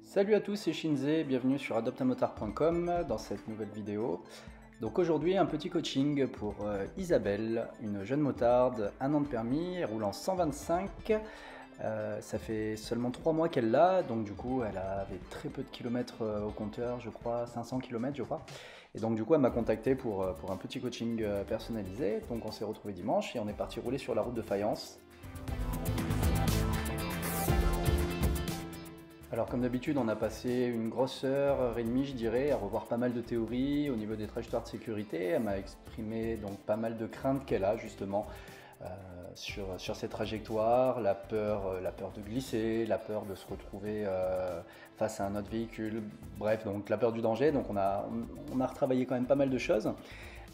Salut à tous, c'est Shinze, bienvenue sur adoptamotard.com dans cette nouvelle vidéo. Donc aujourd'hui un petit coaching pour Isabelle, une jeune motarde, 1 an de permis, elle roule en 125. Ça fait seulement 3 mois qu'elle l'a, donc du coup elle avait très peu de kilomètres au compteur, je crois 500 km je crois. Et donc du coup elle m'a contacté pour un petit coaching personnalisé. Donc on s'est retrouvé dimanche et on est parti rouler sur la route de Fayence. Alors comme d'habitude, on a passé une grosse heure et demie, je dirais, à revoir pas mal de théories au niveau des trajectoires de sécurité. Elle m'a exprimé donc pas mal de craintes qu'elle a justement sur ces trajectoires, la peur de glisser, la peur de se retrouver face à un autre véhicule, bref, donc la peur du danger. Donc on a retravaillé quand même pas mal de choses.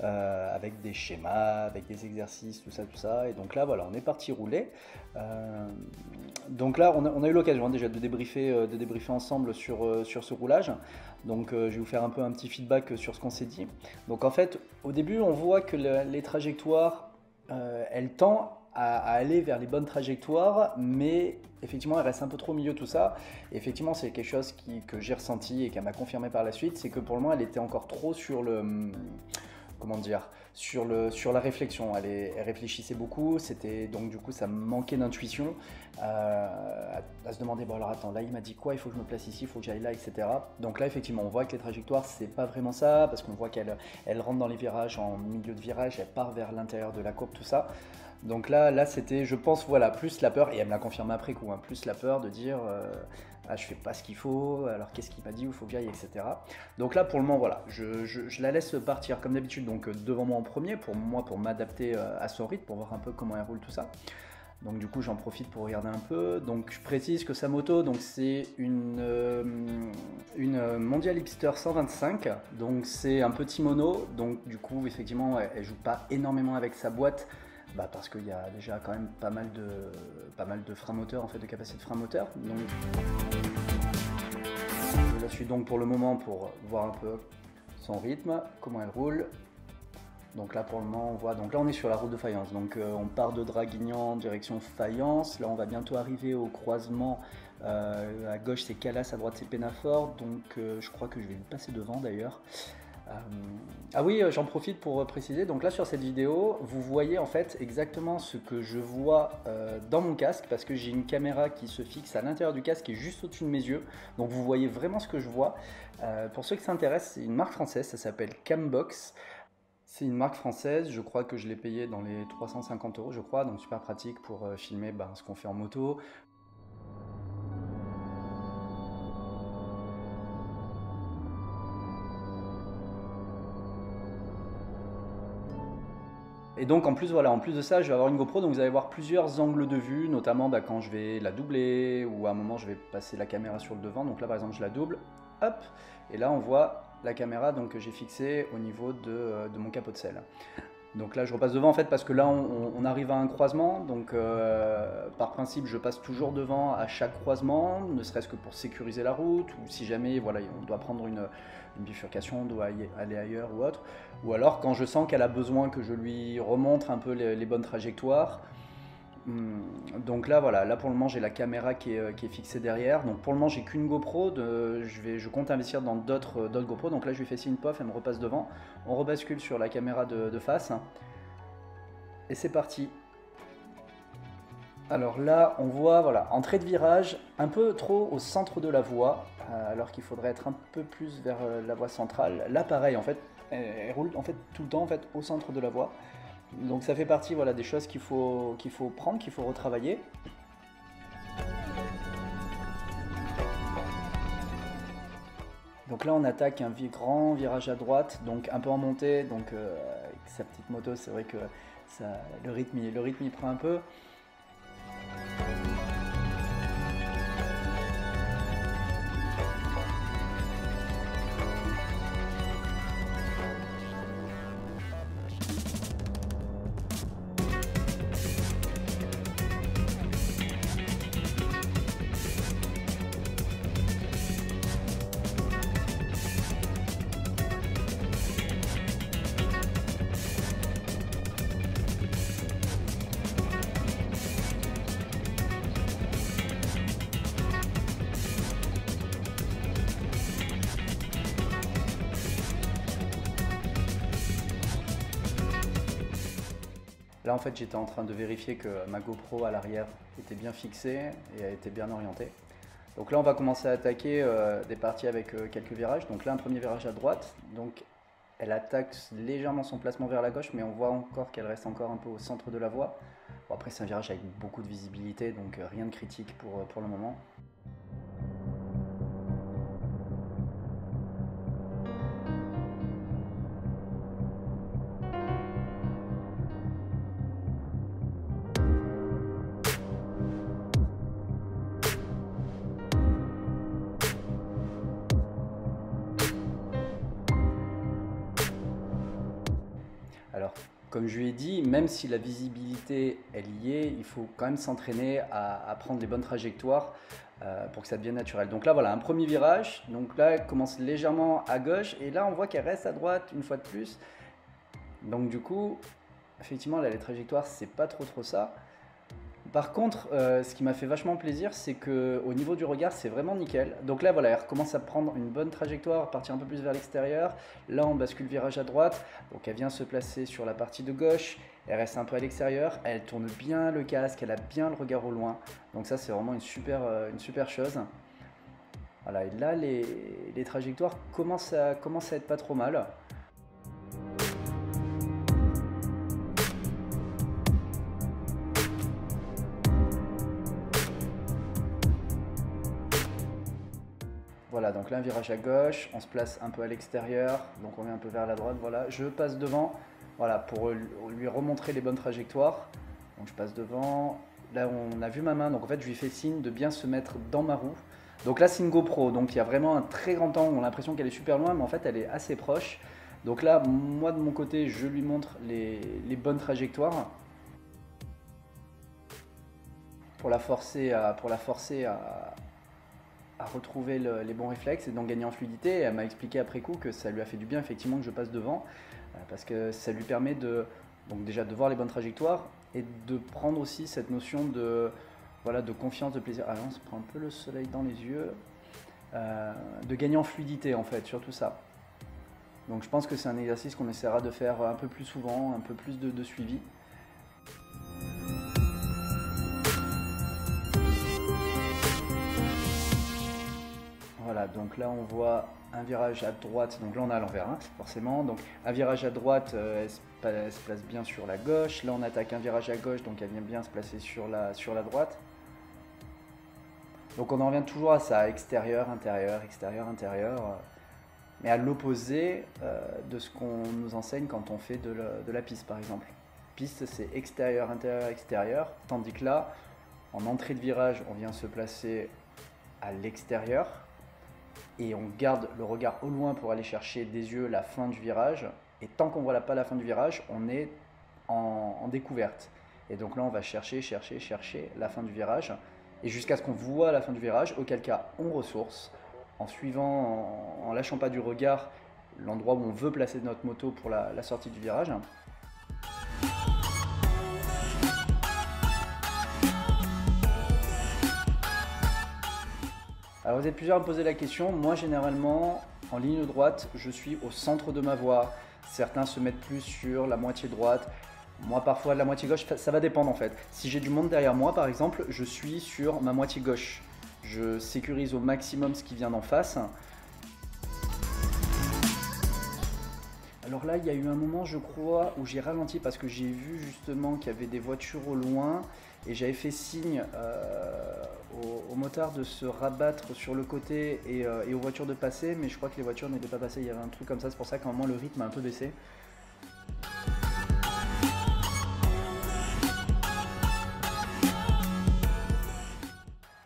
Avec des schémas, avec des exercices, tout ça. Et donc là, voilà, on est parti rouler. Donc là, on a eu l'occasion déjà de débriefer ensemble sur ce roulage. Donc je vais vous faire un petit feedback sur ce qu'on s'est dit. Donc en fait, au début, on voit que les trajectoires, elles tendent à aller vers les bonnes trajectoires, mais effectivement, elle reste un peu trop au milieu de tout ça. Et effectivement, c'est quelque chose que j'ai ressenti et qu'elle m'a confirmé par la suite, c'est que pour le moment, elle était encore trop sur le... Comment dire, sur la réflexion. Elle réfléchissait beaucoup, donc du coup ça me manquait d'intuition, à se demander, bon alors attends, là il m'a dit quoi, il faut que je me place ici, il faut que j'aille là, etc. Donc là effectivement on voit que les trajectoires c'est pas vraiment ça, parce qu'on voit qu'elle rentre dans les virages, en milieu de virage, elle part vers l'intérieur de la courbe, tout ça. Donc là c'était, je pense, voilà, plus la peur, et elle me l'a confirmé après coup, hein, plus la peur de dire ah, je fais pas ce qu'il faut, alors qu'est-ce qu'il m'a dit, où il faut que j'aille, etc. Donc là pour le moment, voilà, je la laisse partir comme d'habitude, donc devant moi en premier, pour m'adapter à son rythme, pour voir un peu comment elle roule, tout ça. Donc du coup j'en profite pour regarder un peu. Donc je précise que sa moto, donc c'est une Mondial Hipster 125, donc c'est un petit mono, donc du coup effectivement elle joue pas énormément avec sa boîte, parce qu'il y a déjà quand même pas mal de frein moteur, en fait, de capacité de frein moteur. Donc je la suis donc pour le moment pour voir un peu son rythme, comment elle roule. Donc là pour le moment on voit, donc là on est sur la route de Fayence, donc on part de Draguignan direction Fayence. Là on va bientôt arriver au croisement, à gauche c'est Calas, à droite c'est Pénafort, donc je crois que je vais lui passer devant d'ailleurs. Ah oui, j'en profite pour préciser, donc là sur cette vidéo, vous voyez en fait exactement ce que je vois dans mon casque, parce que j'ai une caméra qui se fixe à l'intérieur du casque et juste au-dessus de mes yeux, donc vous voyez vraiment ce que je vois. Pour ceux qui s'intéressent, c'est une marque française, ça s'appelle Cambox. C'est une marque française, je crois que je l'ai payé dans les 350 €, je crois, donc super pratique pour filmer ce qu'on fait en moto. Et donc en plus, voilà, en plus de ça, je vais avoir une GoPro, donc vous allez voir plusieurs angles de vue, notamment quand je vais la doubler, ou à un moment je vais passer la caméra sur le devant. Donc là par exemple je la double, hop, et là on voit la caméra donc, que j'ai fixée au niveau de mon capot de selle. Donc là je repasse devant en fait parce que là on arrive à un croisement, donc par principe je passe toujours devant à chaque croisement, ne serait-ce que pour sécuriser la route, ou si jamais voilà, on doit prendre une bifurcation, on doit aller ailleurs ou autre, ou alors quand je sens qu'elle a besoin que je lui remontre un peu les bonnes trajectoires. Donc là voilà, là pour le moment j'ai la caméra qui est fixée derrière, donc pour le moment j'ai qu'une GoPro, je compte investir dans d'autres GoPro, donc là je lui fais signe pof, elle me repasse devant, on rebascule sur la caméra de face, et c'est parti. Alors là on voit, voilà, entrée de virage, un peu trop au centre de la voie, alors qu'il faudrait être un peu plus vers la voie centrale. Là pareil en fait, elle roule en fait tout le temps en fait au centre de la voie. Donc ça fait partie, voilà, des choses qu'il faut prendre, qu'il faut retravailler. Donc là on attaque un grand virage à droite, donc un peu en montée, donc avec sa petite moto c'est vrai que le rythme il prend un peu. Là en fait j'étais en train de vérifier que ma GoPro à l'arrière était bien fixée et a été bien orientée. Donc là on va commencer à attaquer des parties avec quelques virages. Donc là un premier virage à droite, donc elle attaque légèrement son placement vers la gauche, mais on voit encore qu'elle reste encore un peu au centre de la voie. Bon, après c'est un virage avec beaucoup de visibilité, donc rien de critique pour le moment. Alors, comme je lui ai dit, même si la visibilité elle y est, il faut quand même s'entraîner à prendre les bonnes trajectoires pour que ça devienne naturel. Donc là, voilà, un premier virage. Donc là, elle commence légèrement à gauche et là, on voit qu'elle reste à droite une fois de plus. Donc du coup, effectivement, là, les trajectoires, c'est pas trop ça. Par contre, ce qui m'a fait vachement plaisir, c'est qu'au niveau du regard, c'est vraiment nickel. Donc là, voilà, elle recommence à prendre une bonne trajectoire, partir un peu plus vers l'extérieur. Là, on bascule virage à droite. Donc elle vient se placer sur la partie de gauche. Elle reste un peu à l'extérieur. Elle tourne bien le casque, elle a bien le regard au loin. Donc ça, c'est vraiment une super chose. Voilà, et là, les trajectoires commencent à être pas trop mal. Voilà, donc là un virage à gauche, on se place un peu à l'extérieur, donc on vient un peu vers la droite, voilà. Je passe devant, voilà, pour lui remontrer les bonnes trajectoires. Donc je passe devant, là on a vu ma main, donc en fait je lui fais signe de bien se mettre dans ma roue. Donc là c'est une GoPro, donc il y a vraiment un très grand angle, on a l'impression qu'elle est super loin, mais en fait elle est assez proche. Donc là, moi de mon côté, je lui montre les bonnes trajectoires pour la forcer à retrouver les bons réflexes et donc gagner en fluidité. Et elle m'a expliqué après coup que ça lui a fait du bien effectivement que je passe devant parce que ça lui permet donc déjà de voir les bonnes trajectoires et de prendre aussi cette notion de, voilà, de confiance, de plaisir. Ah, on se prend un peu le soleil dans les yeux. De gagner en fluidité en fait, surtout ça. Donc je pense que c'est un exercice qu'on essaiera de faire un peu plus souvent, un peu plus de suivi. Voilà, donc là on voit un virage à droite, donc là on a à l'envers hein, forcément, donc un virage à droite, elle se place bien sur la gauche, là on attaque un virage à gauche, donc elle vient bien se placer sur la droite. Donc on en revient toujours à ça, extérieur, intérieur, mais à l'opposé de ce qu'on nous enseigne quand on fait de la piste par exemple. Piste c'est extérieur, intérieur, extérieur, tandis que là, en entrée de virage, on vient se placer à l'extérieur, et on garde le regard au loin pour aller chercher des yeux la fin du virage. Et tant qu'on ne voit pas la fin du virage, on est en découverte. Et donc là, on va chercher la fin du virage. Et jusqu'à ce qu'on voit la fin du virage, auquel cas on ressource en suivant, en lâchant pas du regard l'endroit où on veut placer notre moto pour la sortie du virage. Alors vous êtes plusieurs à me poser la question, moi généralement en ligne droite je suis au centre de ma voie, certains se mettent plus sur la moitié droite, moi parfois la moitié gauche, ça va dépendre en fait. Si j'ai du monde derrière moi par exemple, je suis sur ma moitié gauche, je sécurise au maximum ce qui vient d'en face. Alors là il y a eu un moment je crois où j'ai ralenti parce que j'ai vu justement qu'il y avait des voitures au loin et j'avais fait signe aux motards de se rabattre sur le côté et aux voitures de passer, mais je crois que les voitures n'étaient pas passées, il y avait un truc comme ça, c'est pour ça qu'à un moment le rythme a un peu baissé.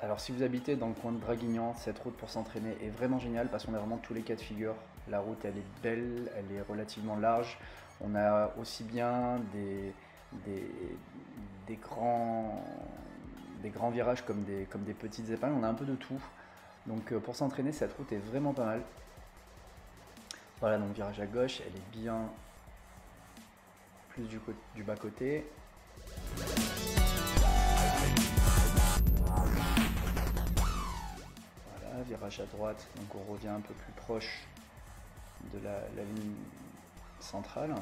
Alors si vous habitez dans le coin de Draguignan, cette route pour s'entraîner est vraiment géniale parce qu'on a vraiment tous les cas de figure. La route elle est belle, elle est relativement large, on a aussi bien des grands virages comme des petites épingles, on a un peu de tout. Donc pour s'entraîner, cette route est vraiment pas mal. Voilà, donc virage à gauche, elle est bien plus du bas côté. Voilà, virage à droite, donc on revient un peu plus proche de la ligne centrale.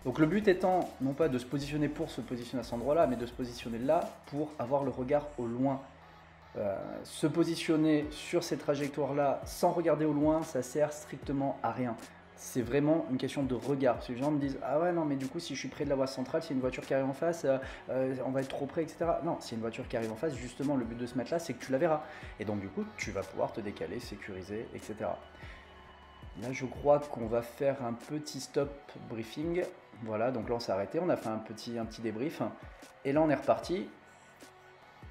Donc le but étant non pas de se positionner pour se positionner à cet endroit-là, mais de se positionner là pour avoir le regard au loin. Se positionner sur ces trajectoires-là sans regarder au loin, ça sert strictement à rien. C'est vraiment une question de regard. Parce que les gens me disent ah ouais non mais du coup si je suis près de la voie centrale, s'il y a une voiture qui arrive en face, on va être trop près, etc. Non, s'il y a une voiture qui arrive en face, justement le but de se mettre là, c'est que tu la verras. Et donc du coup tu vas pouvoir te décaler, sécuriser, etc. Là je crois qu'on va faire un petit stop briefing. Voilà, donc là on s'est arrêté, on a fait un petit débrief. Et là on est reparti.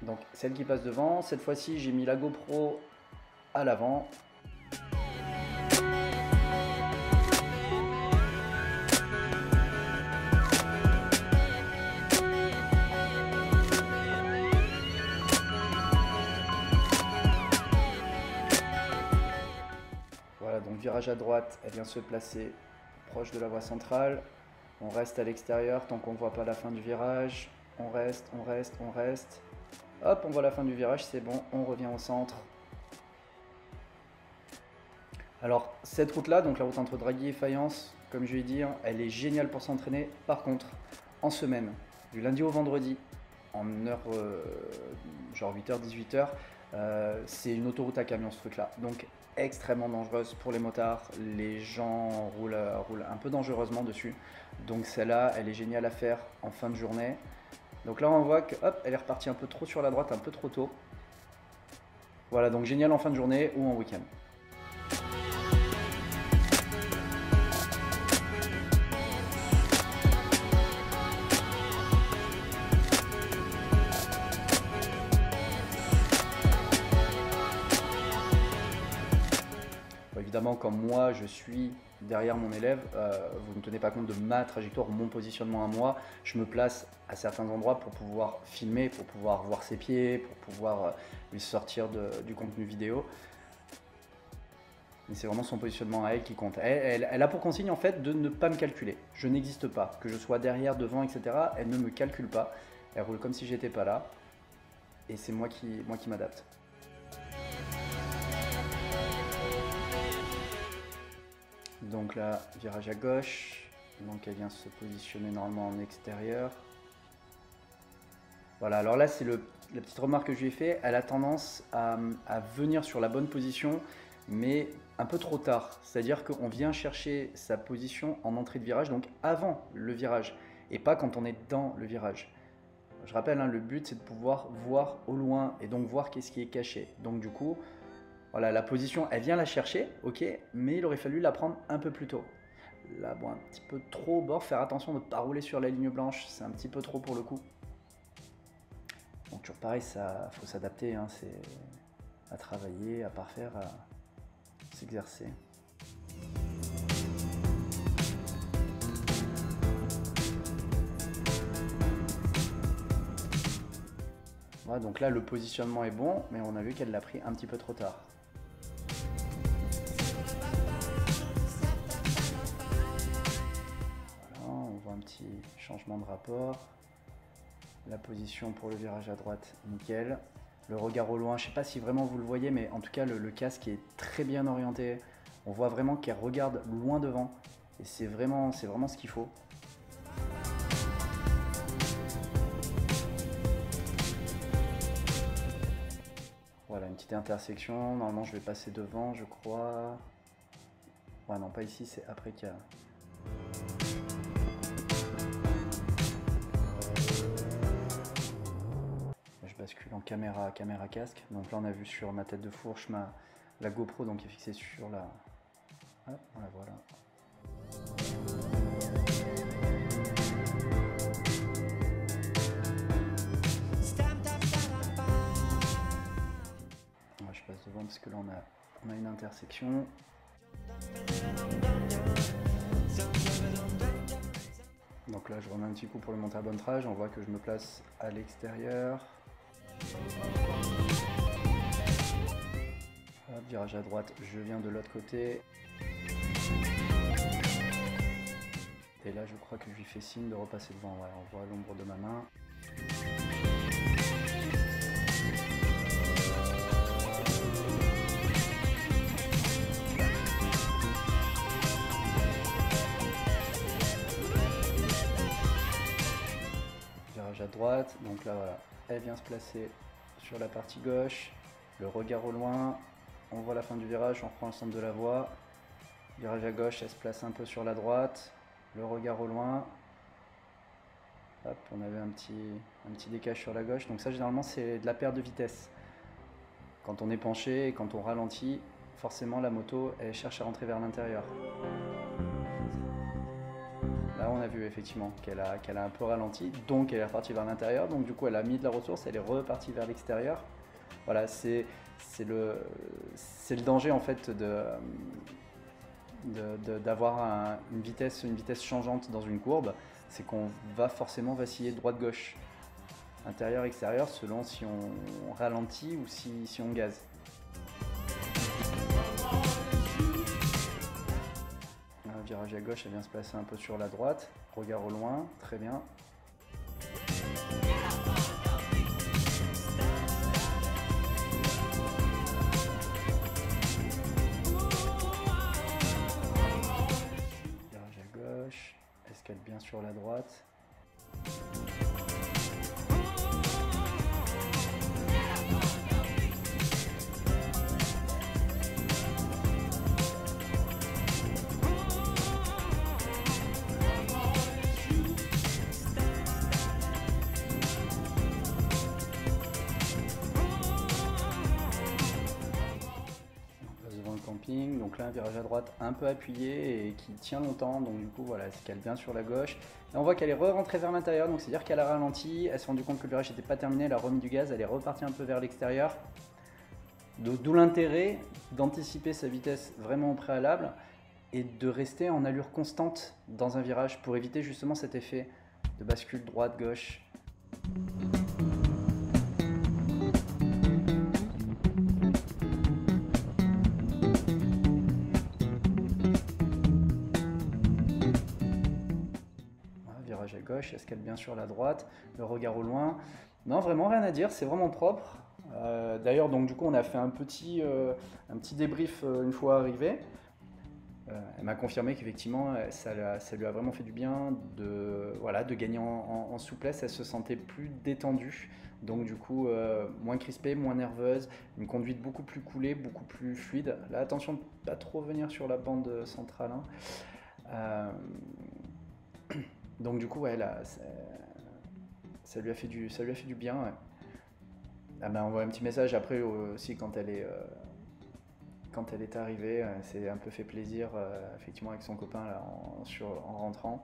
Donc celle qui passe devant, cette fois-ci j'ai mis la GoPro à l'avant. Voilà, donc virage à droite, elle vient se placer proche de la voie centrale. On reste à l'extérieur tant qu'on ne voit pas la fin du virage. On reste, on reste, on reste. Hop, on voit la fin du virage, c'est bon, on revient au centre. Alors, cette route-là, donc la route entre Draghi et Fayence, comme je vais dire, elle est géniale pour s'entraîner. Par contre, en semaine, du lundi au vendredi, en heure, genre 8h, 18h, c'est une autoroute à camion ce truc-là. Donc, extrêmement dangereuse pour les motards. Les gens roulent un peu dangereusement dessus. Donc, celle-là, elle est géniale à faire en fin de journée. Donc là on voit que hop, elle est repartie un peu trop sur la droite, un peu trop tôt. Voilà, donc génial en fin de journée ou en week-end. Évidemment, comme moi, je suis derrière mon élève, vous ne tenez pas compte de ma trajectoire, mon positionnement à moi. Je me place à certains endroits pour pouvoir filmer, pour pouvoir voir ses pieds, pour pouvoir lui sortir du contenu vidéo. Mais c'est vraiment son positionnement à elle qui compte. Elle a pour consigne en fait de ne pas me calculer. Je n'existe pas. Que je sois derrière, devant, etc. Elle ne me calcule pas. Elle roule comme si j'étais pas là. Et c'est moi qui m'adapte. Donc là, virage à gauche, donc elle vient se positionner normalement en extérieur. Voilà, alors là c'est la petite remarque que je lui ai fait, elle a tendance à venir sur la bonne position, mais un peu trop tard. C'est-à-dire qu'on vient chercher sa position en entrée de virage, donc avant le virage, et pas quand on est dans le virage. Je rappelle, hein, le but c'est de pouvoir voir au loin, et donc voir qu'est-ce qui est caché. Donc du coup, voilà, la position, elle vient la chercher, ok, mais il aurait fallu la prendre un peu plus tôt. Là, bon, un petit peu trop au bord, faire attention de ne pas rouler sur la ligne blanche, c'est un petit peu trop pour le coup. Donc toujours pareil, ça faut s'adapter, hein, c'est à travailler, à parfaire, à s'exercer. Voilà, donc là le positionnement est bon, mais on a vu qu'elle l'a pris un petit peu trop tard. Un petit changement de rapport, la position pour le virage à droite, nickel, le regard au loin, je ne sais pas si vraiment vous le voyez, mais en tout cas le casque est très bien orienté, on voit vraiment qu'elle regarde loin devant, et c'est vraiment ce qu'il faut. Voilà, une petite intersection, normalement je vais passer devant, je crois. Ouais, non, pas ici, c'est après qu'il y a... bascule en caméra casque. Donc là on a vu sur ma tête de fourche la GoPro donc est fixée sur la... Hop, voilà. Je passe devant parce que là on a une intersection. Donc là je remets un petit coup pour le monter à bon trage, on voit que je me place à l'extérieur. Hop, virage à droite, je viens de l'autre côté. Et là je crois que je lui fais signe de repasser devant, ouais, on voit l'ombre de ma main. droite. Donc là, voilà, elle vient se placer sur la partie gauche. Le regard au loin. On voit la fin du virage, on reprend le centre de la voie. Virage à gauche, elle se place un peu sur la droite. Le regard au loin. Hop, on avait un petit décalage sur la gauche. Donc ça, généralement, c'est de la perte de vitesse. Quand on est penché et quand on ralentit, forcément, la moto, elle cherche à rentrer vers l'intérieur. Là, on a vu effectivement qu'elle a un peu ralenti, donc elle est repartie vers l'intérieur. Donc du coup, elle a mis de la ressource, elle est repartie vers l'extérieur. Voilà, c'est le danger en fait d'avoir une vitesse changeante dans une courbe. C'est qu'on va forcément vaciller droite-gauche, intérieur-extérieur, selon si on ralentit ou si on gaze. Un virage à gauche, elle vient se placer un peu sur la droite. Regard au loin, très bien. Virage à gauche, escale bien sur la droite. Camping, donc là un virage à droite un peu appuyé et qui tient longtemps, donc du coup voilà, elle se cale bien sur la gauche. Et on voit qu'elle est rentrée vers l'intérieur, donc c'est à dire qu'elle a ralenti, elle s'est rendue compte que le virage n'était pas terminé, elle a remis du gaz, elle est repartie un peu vers l'extérieur. D'où l'intérêt d'anticiper sa vitesse vraiment au préalable et de rester en allure constante dans un virage pour éviter justement cet effet de bascule droite-gauche. Virage à gauche, elle se cale bien sur la droite, le regard au loin. Non, vraiment rien à dire, c'est vraiment propre. D'ailleurs, donc du coup, on a fait un petit débrief une fois arrivé. Elle m'a confirmé qu'effectivement, ça lui a vraiment fait du bien de gagner en souplesse. Elle se sentait plus détendue. Donc du coup, moins crispée, moins nerveuse, une conduite beaucoup plus coolée, beaucoup plus fluide. Là, attention de ne pas trop venir sur la bande centrale. Donc du coup, ouais, là, ça lui a fait du bien. Ouais. Ah ben, on voit un petit message après aussi quand elle est arrivée. C'est un peu fait plaisir, effectivement, avec son copain là, en rentrant.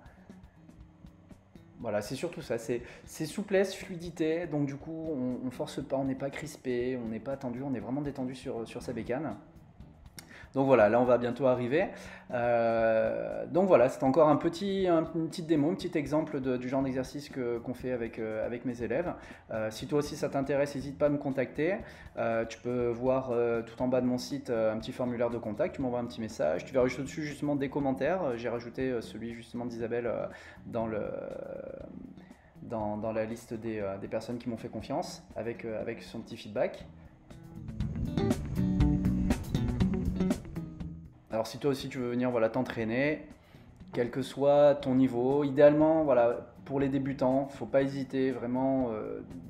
Voilà, c'est surtout ça, c'est souplesse, fluidité. Donc du coup, on force pas, on n'est pas crispé, on n'est pas tendu, on est vraiment détendu sur sa bécane. Donc voilà, là on va bientôt arriver. Donc voilà, c'est encore une petite démo, un petit exemple du genre d'exercice qu'on fait avec mes élèves. Si toi aussi ça t'intéresse, n'hésite pas à me contacter. Tu peux voir tout en bas de mon site un petit formulaire de contact, tu m'envoies un petit message. Tu verras juste au-dessus justement des commentaires. J'ai rajouté celui justement d'Isabelle dans la liste des personnes qui m'ont fait confiance avec son petit feedback. Alors si toi aussi tu veux venir t'entraîner, quel que soit ton niveau, idéalement pour les débutants, faut pas hésiter vraiment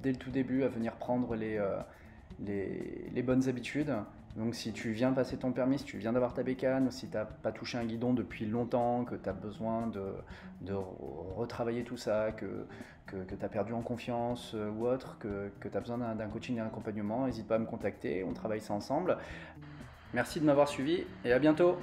dès le tout début à venir prendre les bonnes habitudes. Donc si tu viens passer ton permis, si tu viens d'avoir ta bécane, ou si tu n'as pas touché un guidon depuis longtemps, que tu as besoin de retravailler tout ça, que tu as perdu en confiance ou autre, que tu as besoin d'un coaching et d'un accompagnement, n'hésite pas à me contacter, on travaille ça ensemble. Merci de m'avoir suivi et à bientôt.